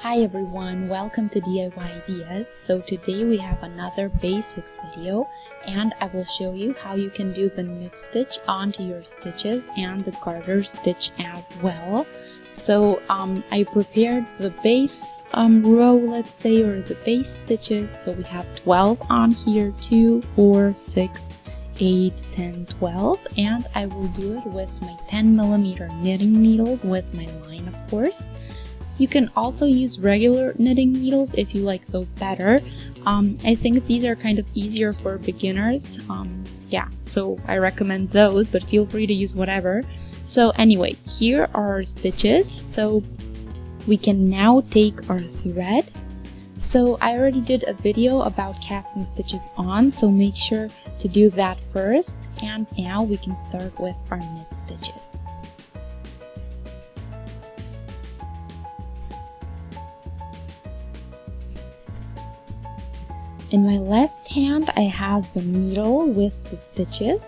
Hi everyone, welcome to DIY Ideas. So today we have another basics video and I will show you how you can do the knit stitch onto your stitches and the garter stitch as well. So I prepared the base row, let's say, or the base stitches. So we have 12 on here, 2, 4, 6, 8, 10, 12, and I will do it with my 10mm knitting needles with my line, of course. You can also use regular knitting needles if you like those better. I think these are kind of easier for beginners. So I recommend those, but feel free to use whatever. So anyway, here are our stitches. So we can now take our thread. So I already did a video about casting stitches on, so make sure to do that first. And now we can start with our knit stitches. In my left hand, I have the needle with the stitches,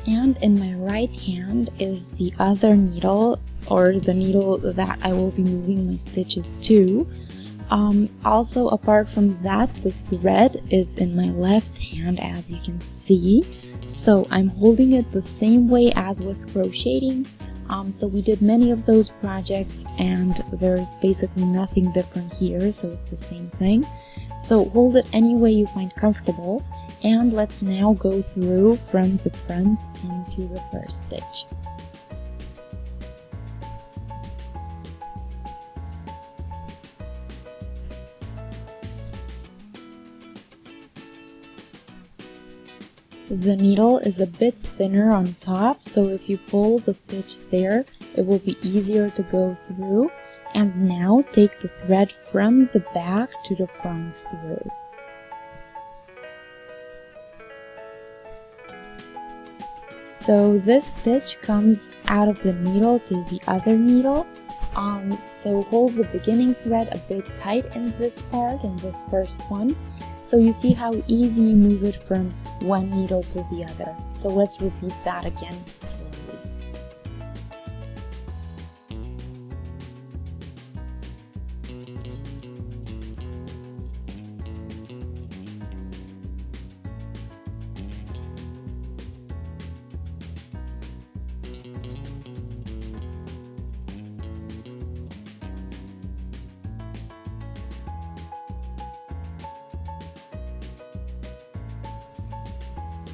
and in my right hand is the other needle, or the needle that I will be moving my stitches to. Also, apart from that, the thread is in my left hand, as you can see. So I'm holding it the same way as with crocheting. So we did many of those projects, and there's basically nothing different here, so it's the same thing. So hold it any way you find comfortable, and let's now go through from the front into the first stitch. The needle is a bit thinner on top, so if you pull the stitch there, it will be easier to go through. And now take the thread from the back to the front through. So this stitch comes out of the needle to the other needle. So hold the beginning thread a bit tight in this part, in this first one. So you see how easy you move it from one needle to the other. So let's repeat that again slowly.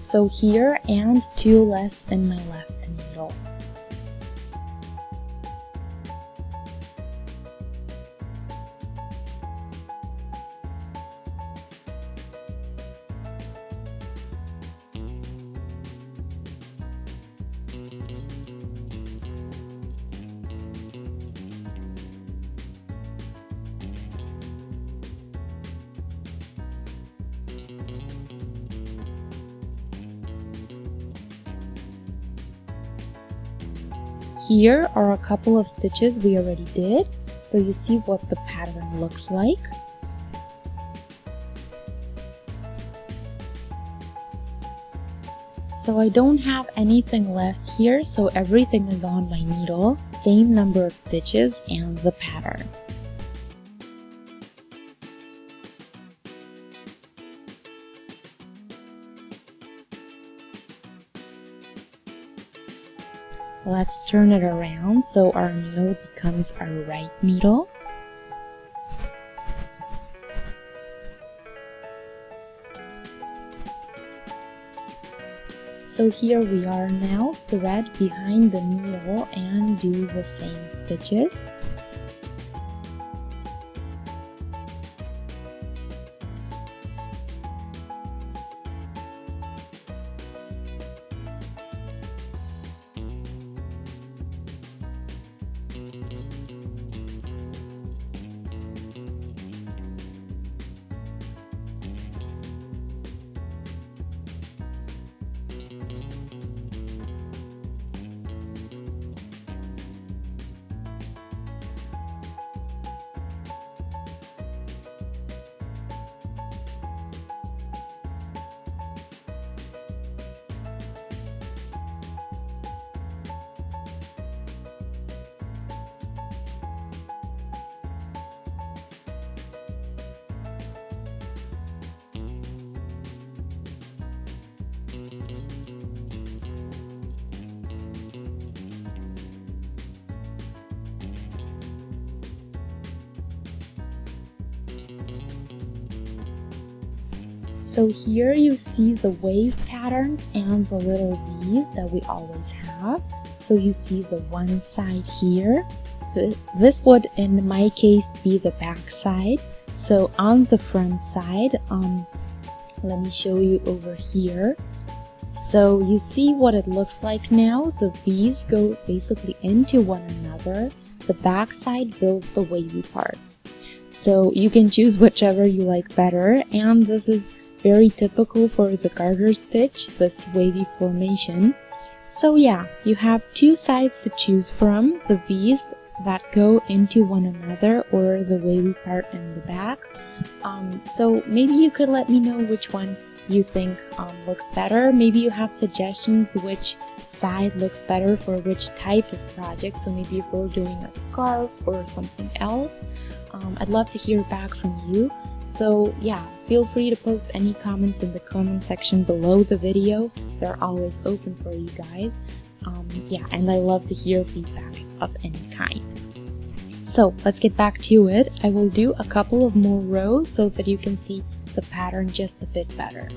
So here, and 2 less in my left needle. Here are a couple of stitches we already did, so you see what the pattern looks like. So I don't have anything left here, so everything is on my needle, same number of stitches and the pattern. Let's turn it around so our needle becomes our right needle. So here we are now, thread behind the needle and do the same stitches. So here you see the wave patterns and the little V's that we always have. So you see the one side here. So this would in my case be the back side. So on the front side, let me show you over here. So you see what it looks like now. The V's go basically into one another. The back side builds the wavy parts. So you can choose whichever you like better, and this is very typical for the garter stitch, this wavy formation. So yeah, you have two sides to choose from, the V's that go into one another or the wavy part in the back. So maybe you could let me know which one you think looks better. Maybe you have suggestions which side looks better for which type of project. So maybe if we're doing a scarf or something else, I'd love to hear back from you. So yeah, feel free to post any comments in the comment section below the video. They're always open for you guys. Yeah, and I love to hear feedback of any kind. So let's get back to it. I will do a couple of more rows so that you can see the pattern just a bit better.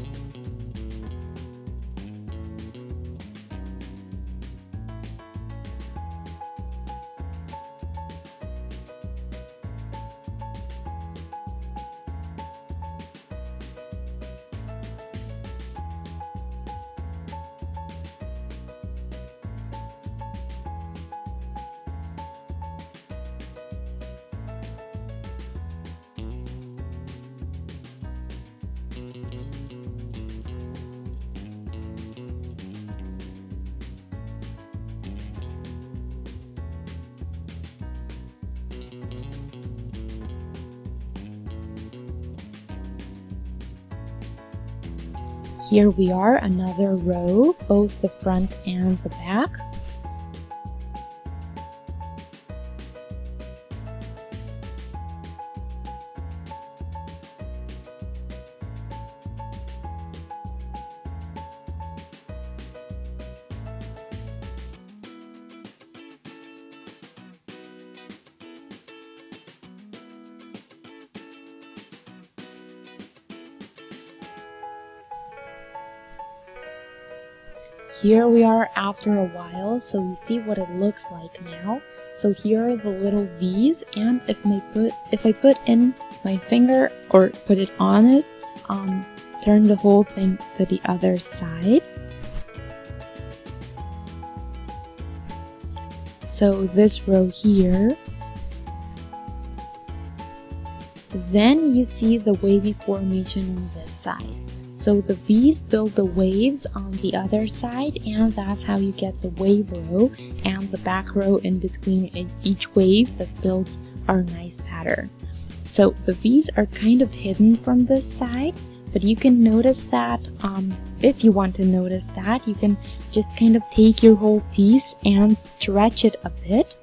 Here we are, another row, both the front and the back. Here we are after a while, so you see what it looks like now. So here are the little V's, and if I put in my finger or put it on it, turn the whole thing to the other side. So this row here, then you see the wavy formation on this side. So the V's build the waves on the other side, and that's how you get the wave row and the back row in between each wave that builds our nice pattern. So the V's are kind of hidden from this side, but you can notice that if you want to notice that, you can just kind of take your whole piece and stretch it a bit.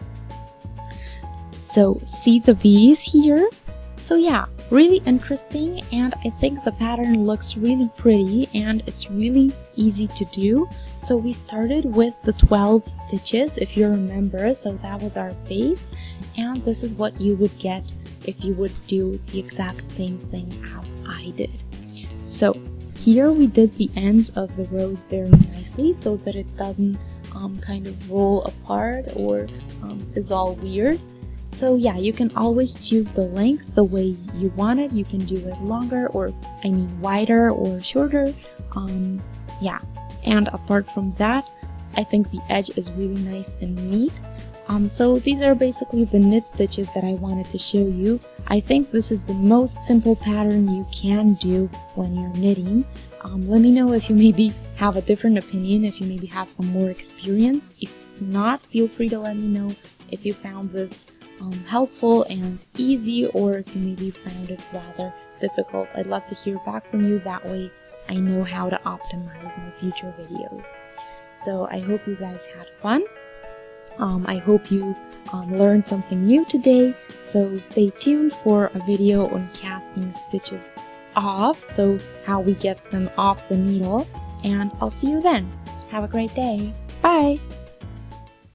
So see the V's here? So yeah, really interesting, and I think the pattern looks really pretty and it's really easy to do. So we started with the 12 stitches, if you remember, so that was our base, and this is what you would get if you would do the exact same thing as I did. So here we did the ends of the rows very nicely so that it doesn't kind of roll apart or is all weird. So yeah, you can always choose the length the way you want it. You can do it longer, or I mean wider or shorter. Yeah, and apart from that, I think the edge is really nice and neat. So these are basically the knit stitches that I wanted to show you. I think this is the most simple pattern you can do when you're knitting. Let me know if you maybe have a different opinion, if you maybe have some more experience. If not, feel free to let me know if you found this helpful and easy, or if you maybe found it rather difficult. I'd love to hear back from you, that way I know how to optimize my future videos. So I hope you guys had fun. I hope you learned something new today, so stay tuned for a video on casting stitches off, so how we get them off the needle, and I'll see you then. Have a great day. Bye!